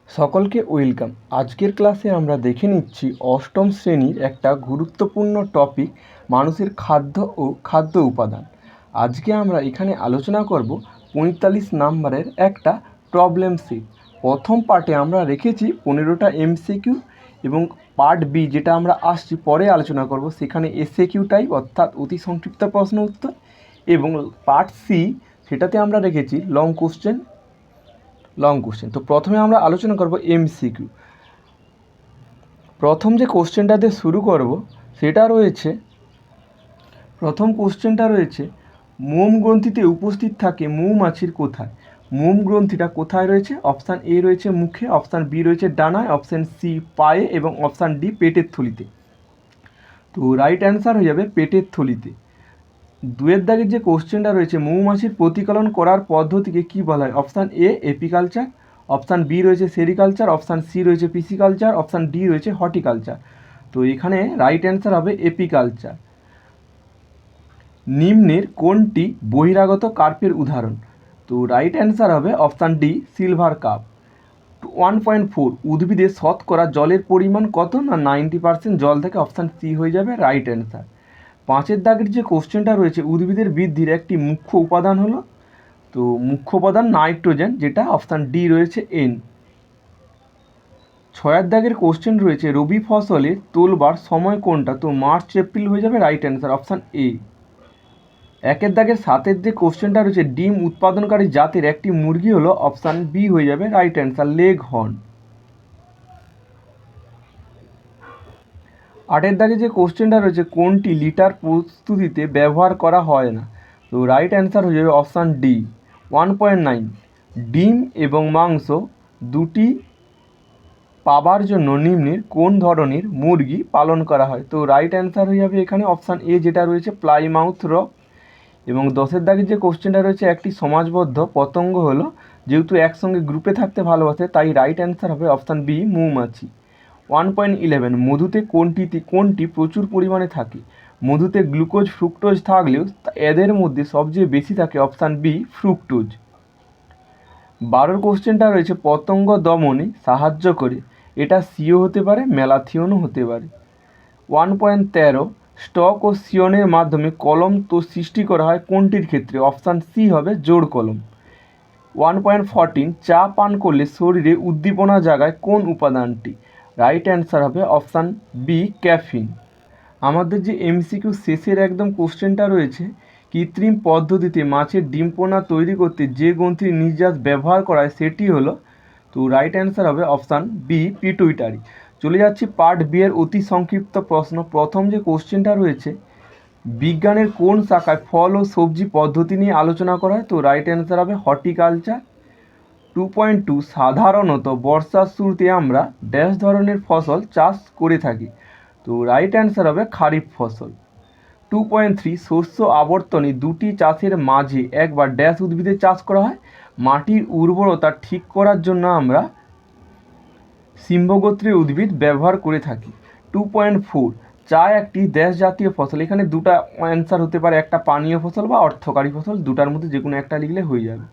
সকলকে ওয়েলকাম। আজকের ক্লাসে আমরা দেখে নিচ্ছি অষ্টম শ্রেণীর একটা গুরুত্বপূর্ণ টপিক, মানুষের খাদ্য ও খাদ্য উপাদান। আজকে আমরা এখানে আলোচনা করব 45 নাম্বারের একটা প্রবলেম সেট। প্রথম পার্টে আমরা রেখেছি 15টা এমসিকিউ এবং পার্ট বি যেটা আমরা আসছি পরে আলোচনা করব সেখানে এসএকিউ টাইপ অর্থাৎ অতি সংক্ষিপ্ত প্রশ্ন উত্তর, এবং পার্ট সি সেটাতে আমরা রেখেছি লং কোশ্চেন। তো প্রথমে আমরা আলোচনা করব এমসিকিউ। প্রথম যে কোশ্চেনটাতে শুরু করব সেটা রয়েছে, প্রথম কোশ্চেনটা রয়েছে মোম গ্রন্থিতে উপস্থিত থাকে মৌমাছির কোথায়? মোম গ্রন্থিটা কোথায় রয়েছে? অপশান এ রয়েছে মুখে, অপশান বি রয়েছে ডানায়, অপশান সি পায়ে এবং অপশান ডি পেটের থলিতে। তো রাইট অ্যান্সার হয়ে যাবে পেটের থলিতে। দুয়ের দাগের যে কোশ্চেনটা রয়েছে মৌমাছির প্রতিপালন করার পদ্ধতিকে কি বলা হয়? Option A apiculture, option B রয়েছে সেরিকালচার, অপশান সি রয়েছে পিসিকালচার, অপশান ডি রয়েছে হর্টিকালচার। তো এখানে রাইট অ্যান্সার হবে এপিকালচার। নিম্নের কোনটি বহিরাগত কার্পের উদাহরণ? তো রাইট অ্যান্সার হবে অপশান ডি সিলভার কাপ। 1.4 উদ্ভিদে শতকরা জলের পরিমাণ কত? না 90% জল থেকে, অপশান সি হয়ে যাবে রাইট অ্যান্সার। পাঁচের দাগের যে কোশ্চেনটা রয়েছে উদ্ভিদের বৃদ্ধির একটি মুখ্য উপাদান হলো, তো মুখ্য উপাদান নাইট্রোজেন, যেটা অপশান ডি রয়েছে এন। ছয়ের দাগের কোশ্চেন রয়েছে রবি ফসলে তোলবার সময় কোনটা? তো মার্চ এপ্রিল হয়ে যাবে রাইট অ্যান্সার, অপশান এ। একের দাগের সাতের যে কোশ্চেনটা রয়েছে ডিম উৎপাদনকারী জাতের একটি মুরগি হলো, অপশান বি হয়ে যাবে রাইট অ্যান্সার লেগ হর্ন। আটের দাগে যে কোশ্চেনটা রয়েছে কোনটি লিটার প্রস্তুতিতে ব্যবহার করা হয় না? তো রাইট অ্যান্সার হয়ে যাবে অপশান ডি 1.9। ডিম এবং মাংস দুটি পাবার জন্য নিম্নের কোন ধরনের মুরগি পালন করা হয়? তো রাইট অ্যান্সার হয়ে যাবে এখানে অপশান এ যেটা রয়েছে প্লাইমাউথ রক। এবং দশের দাগে যে কোশ্চেনটা রয়েছে একটি সমাজবদ্ধ পতঙ্গ হলো, যেহেতু একসঙ্গে গ্রুপে থাকতে ভালোবাসে তাই রাইট অ্যান্সার হবে অপশান বি মৌমাছি। 1.11 মধুতে কোনটি প্রচুর পরিমাণে থাকে? মধুতে গ্লুকোজ ফ্রুক্টোজ থাকলেও এদের মধ্যে সবচেয়ে বেশি থাকে অপশান বি ফ্রুক্টোজ। 12 কোশ্চেনটা রয়েছে পতঙ্গ দমনে সাহায্য করে, এটা সিও হতে পারে ম্যালাথিয়নও হতে পারে। 1.13 স্টক ও সিয়নের মাধ্যমে কলম তো সৃষ্টি করা হয় কোনটির ক্ষেত্রে? অপশান সি হবে জোড় কলম। 1.14 চা পান করলে শরীরে উদ্দীপনা জাগায় কোন উপাদানটি? রাইট অ্যান্সার হবে অপশান বি ক্যাফিন। আমাদের যে এমসিকিউ শেষের একদম কোশ্চেনটা রয়েছে কৃত্রিম পদ্ধতিতে মাছের ডিম পোনা তৈরি করতে যে গ্রন্থির নির্যাস ব্যবহার করা হয় সেটি হলো, তো রাইট অ্যান্সার হবে অপশান বি পিটুইটারি। চলে যাচ্ছি পার্ট বি এর অতি সংক্ষিপ্ত প্রশ্ন। প্রথম যে কোশ্চেনটা রয়েছে বিজ্ঞানের কোন শাখায় ফল ও সবজি পদ্ধতি নিয়ে আলোচনা করা হয়? তো রাইট অ্যান্সার হবে হর্টিকালচার। 2.2 সাধারণত বর্ষার শুরুতে আমরা ড্যাশ ধরনের ফসল চাষ করে থাকি? তো রাইট অ্যান্সার হবে খারিফ ফসল। 2.3 শস্য আবর্তনে দুটি চাষের মাঝে একবার ড্যাশ উদ্ভিদের চাষ করা হয়? মাটির উর্বরতা ঠিক করার জন্য আমরা সিম্বগোত্রীয় উদ্ভিদ ব্যবহার করে থাকি। 2.4 চা একটি দেশ জাতীয় ফসল। এখানে দুটো অ্যান্সার হতে পারে, একটা পানীয় ফসল বা অর্থকারী ফসল, দুটার মধ্যে যে কোনো একটা লিখলে হয়ে যাবে।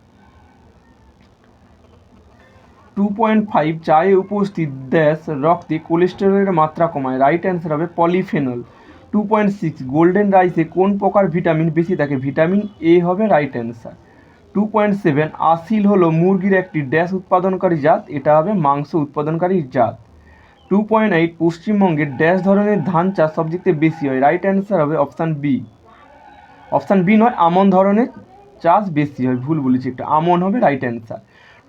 2.5 চায়ে উপস্থিত ড্যাশ রক্তে কোলেস্টেরলের মাত্রা কমায়? রাইট অ্যান্সার হবে পলিফেনল। 2.6 গোল্ডেন রাইসে কোন প্রকার ভিটামিন বেশি থাকে? ভিটামিন এ হবে রাইট অ্যান্সার। 2.7 আসিল হলো মুরগির একটি ড্যাশ উৎপাদনকারী জাত? এটা হবে মাংস উৎপাদনকারী জাত। 2.8 পশ্চিমবঙ্গের ড্যাশ ধরনের ধান চাষ সবচেয়ে বেশি হয়? রাইট অ্যান্সার হবে অপশান বি, অপশান বি নয়, আমন ধরনের চাষ বেশি হয়, ভুল বলেছি একটা, আমন হবে রাইট অ্যান্সার।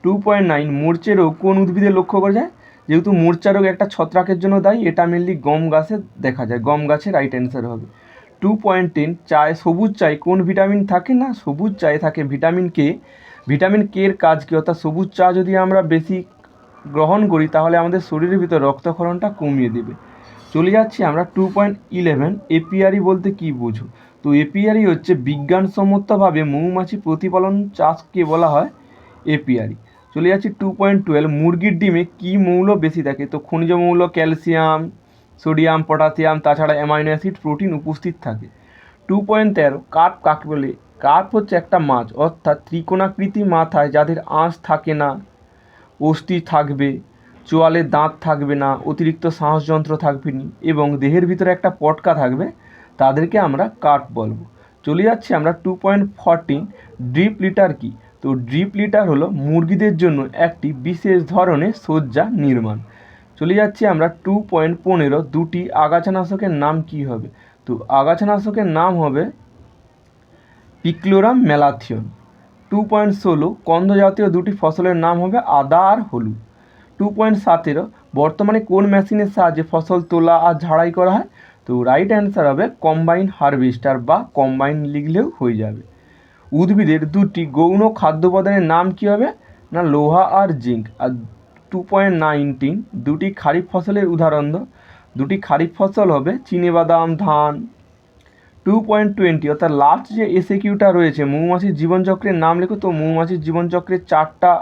2.9 মোর্চে রোগ কোন উদ্ভিদে লক্ষ্য করা যায়? যেহেতু মোর্চা রোগ একটা ছত্রাকের জন্য দায়ী, এটা মেনলি গম গাছে দেখা যায়, গম গাছে রাইট অ্যান্সার হবে। 2.10 চায় সবুজ চায় কোন ভিটামিন থাকে? না সবুজ চায়ে থাকে ভিটামিন কে। ভিটামিন কে এর কাজ কি? অর্থাৎ সবুজ চা যদি আমরা বেশি গ্রহণ করি তাহলে আমাদের শরীরের ভিতর রক্তক্ষরণটা কমিয়ে দেবে। চলে যাচ্ছি আমরা 2.11 এপিয়ারি বলতে কি বুঝো? তো এপিয়ারি হচ্ছে বিজ্ঞানসম্মতভাবে মৌমাছি প্রতিপালন চাষকে বলা হয় এপিয়ারি। চলে যাচ্ছি 2.12 মুরগির ডিমে কি মৌল বেশি থাকে? তো খনিজ মৌল, ক্যালসিয়াম, সোডিয়াম, পটাশিয়াম, তাছাড়া অ্যামাইনো অ্যাসিড, প্রোটিন উপস্থিত থাকে। 2.13 কার্প কাকে বলে? কার্প হচ্ছে একটা মাছ, অর্থাৎ ত্রিকোণাকৃতি মাথায় যাদের আঁশ থাকে না, অস্থি থাকবে, চোয়ালে দাঁত থাকবে না, অতিরিক্ত শ্বাসযন্ত্র থাকবে না এবং দেহের ভিতরে একটা পটকা থাকবে, তাদেরকে আমরা কাট বলবো। চলে যাচ্ছি আমরা 2.14 ড্রিপ লিটার কি। তো ড্রিপ লিটার হলো মুরগিদের জন্য একটি বিশেষ ধরনের শয্যা নির্মাণ। চলে যাচ্ছি আমরা 2.15 দুটি আগাছানাশকের নাম কি হবে। তো আগাছানাশকের নাম হবে পিক্লোরাম ম্যালাথিয়ন। 2.16 কন্দ জাতীয় দুটি ফসলের নাম হবে আদা আর হলুদ। 2.17 বর্তমানে কোন মেশিনের সাহায্যে ফসল তোলা আর ঝাড়াই করা হয়। তো রাইট অ্যান্সার হবে কম্বাইন হারভেস্টার বা কম্বাইন লিখলেও হয়ে যাবে। উদ্ভিদের দুটি গৌণ খাদ্য উপাদানের নাম কি হবে না লোহা আর জিঙ্ক। আর 2.19 দুটি খারিফ ফসলের উদাহরণ দাও। দুটি খারিফ ফসল হবে চিনেবাদাম, ধান। 2.20 অর্থাৎ লাস্ট যে এসএকিউটা রয়েছে মৌমাছির জীবনচক্রের নাম লেখো। তো মৌমাছির জীবনচক্রের 4টা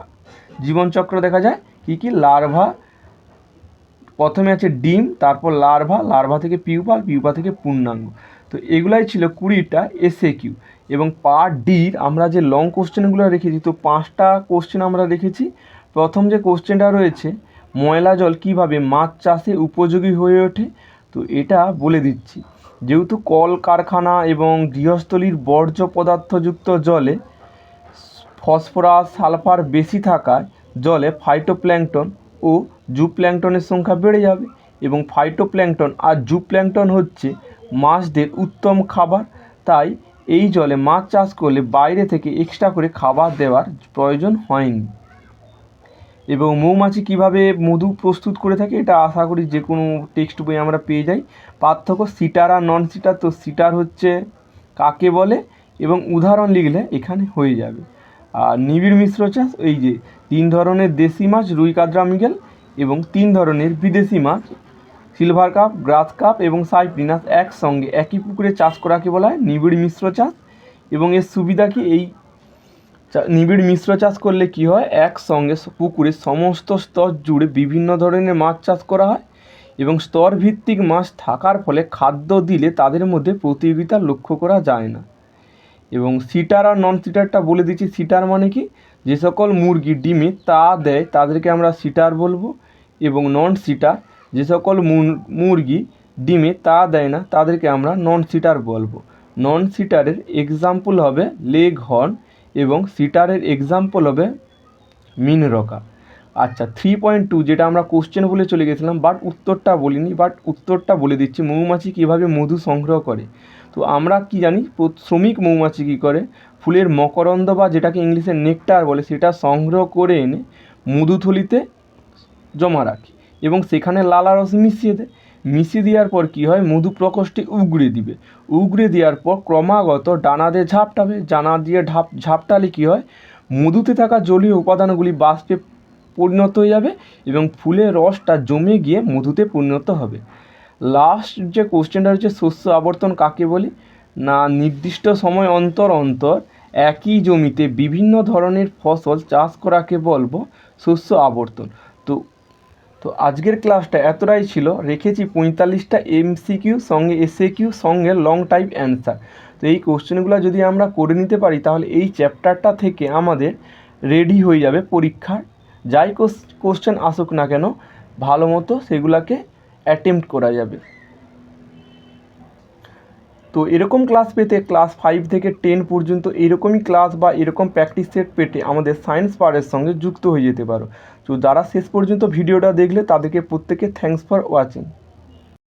জীবনচক্র দেখা যায় কি কি। লার্ভা, প্রথমে আছে ডিম, তারপর লার্ভা, লার্ভা থেকে পিউপা, পিউপা থেকে পূর্ণাঙ্গ। তো এগুলাই ছিল 20টা এসএকিউ। এবং পার্ট ডির আমরা যে লং কোশ্চেনগুলো রেখেছি, তো 5টা কোশ্চেন আমরা রেখেছি। প্রথম যে কোশ্চেনটা রয়েছে, ময়লা জল কীভাবে মাছ চাষে উপযোগী হয়ে ওঠে। তো এটা বলে দিচ্ছি, যেহেতু কলকারখানা এবং গৃহস্থলীর বর্জ্য পদার্থযুক্ত জলে ফসফরাস, সালফার বেশি থাকায় জলে ফাইটোপ্ল্যাঙ্কটন ও জুপ্ল্যাঙ্কটনের সংখ্যা বেড়ে যাবে। এবং ফাইটোপ্ল্যাঙ্কটন আর জুপ্ল্যাঙ্কটন হচ্ছে মাছদের উত্তম খাবার। তাই এই জলে মাছ চাষ করলে বাইরে থেকে এক্সট্রা করে খাবার দেওয়ার প্রয়োজন হয়নি। এবং মৌমাছি কীভাবে মধু প্রস্তুত করে থাকে এটা আশা করি যে কোনো টেক্সট বই আমরা পেয়ে যাই। পার্থক্য সিটার আর নন সিটার। তো সিটার হচ্ছে কাকে বলে এবং উদাহরণ লিখলে এখানে হয়ে যাবে। আর নিবিড় মিশ্র চাষ, এই যে 3 ধরনের দেশি মাছ রুই, কাতলা, মৃগেল এবং 3 ধরনের বিদেশি মাছ সিলভার কাপ, গ্রাস কাপ এবং সাইপ্রিনাস একসঙ্গে একই পুকুরে চাষ করাকে বলা হয় নিবিড় মিশ্র চাষ। এবং এর সুবিধা কি, এই নিবিড় মিশ্র চাষ করলে কি হয়, একসঙ্গে পুকুরে সমস্ত স্তর জুড়ে বিভিন্ন ধরনের মাছ চাষ করা হয় এবং স্তর ভিত্তিক মাছ থাকার ফলে খাদ্য দিলে তাদের মধ্যে প্রতিযোগিতা লক্ষ্য করা যায় না। এবং সিটার আর নন সিটারটা বলে দিচ্ছি। সিটার মানে কি, যে সকল মুরগি ডিমে তা দেয় তাদেরকে আমরা সিটার বলবো। এবং নন সিটার, যে সকল মুরগি ডিমে তা দেয় না তাদেরকে আমরা নন সিটার বলবো। নন সিটারের এক্সাম্পল হবে লেগ হর্ন এবং সিটারের এক্সাম্পল হবে মিনরকা। আচ্ছা 3.2 যেটা আমরা কোশ্চেন বলে চলে গেছিলাম বাট উত্তরটা বলিনি, বাট উত্তরটা বলে দিচ্ছি। মৌমাছি কীভাবে মধু সংগ্রহ করে। তো আমরা কি জানি, শ্রমিক মৌমাছি কী করে, ফুলের মকরন্দ বা যেটাকে ইংলিশে নেকটার বলে সেটা সংগ্রহ করে এনে মধুথলিতে জমা রাখে এবং সেখানে লালারস মিশিয়ে দেয়। মিশিয়ে দেওয়ার পর কী হয়, মধু প্রকোষ্ঠে উগড়ে দিবে। উগড়ে দেওয়ার পর ক্রমাগত ডানা দিয়ে ঝাপটাবে। ডানা দিয়ে ঝাপটালে কী হয়, মধুতে থাকা জলীয় উপাদানগুলি বাষ্পে পরিণত হয়ে যাবে এবং ফুলের রসটা জমে গিয়ে মধুতে পরিণত হবে। লাস্ট যে কোশ্চেনটা হচ্ছে শস্য আবর্তন কাকে বলি না, নির্দিষ্ট সময় অন্তর অন্তর একই জমিতে বিভিন্ন ধরনের ফসল চাষ করাকে বলবো শস্য আবর্তন। তো আজকের ক্লাসটা এতটাই ছিল। রেখেছি 45টা এমসিকিউ সঙ্গে এসএকিউ সঙ্গে লং টাইপ অ্যান্সার। তো এই কোশ্চেনগুলো যদি আমরা করে নিতে পারি তাহলে এই চ্যাপ্টারটা থেকে আমাদের রেডি হয়ে যাবে পরীক্ষার যাই কোশ্চেন আসুক না কেন ভালো মতো সেগুলোকে অ্যাটেম্প্ট করা যাবে। তো এরকম ক্লাস পেতে ক্লাস 5 থেকে 10 পর্যন্ত এরকমই ক্লাস বা এরকম প্র্যাকটিস সেট পেতে আমাদের সায়েন্স পাওয়ারের সঙ্গে যুক্ত হয়ে যেতে পারো। তো যারা শেষ পর্যন্ত ভিডিওটা দেখলে তাদেরকে প্রত্যেকে থ্যাঙ্কস ফর ওয়াচিং।